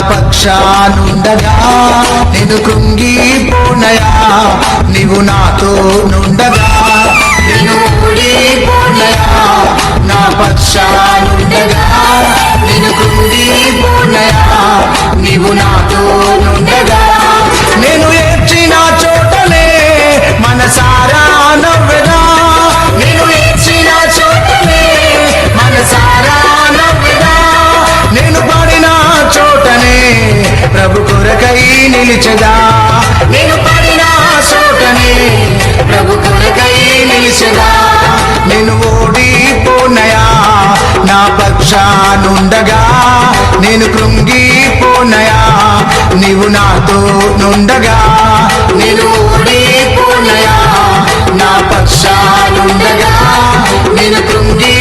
పక్షానుండగా నేను కృంగిపోనయా, నీవు నాతో నుండగా నేను ఓడిపోనయా. నా పక్షానుండగా నేను కృంగిపోనయా, నీవు నాతో నుండగా. నేను ఏడ్చిన చోటనే మనసారా నవ్వెదా, నేను ఏడ్చిన చోటనే మనసారా నవ్వెదా. నేను పడిన చోటనే ప్రభు కొరకై నిలిచెదా, నేను పడిన చోటనే ప్రభు కొరకై నిలిచెదా. నేను ఓడిపోనయా, నా పక్షానుండగా నేను కృంగిపోనయా, నీవు నాతో నుండగా. నేను ఓడిపోనయా, నా పక్షానుండగా నేను కృంగి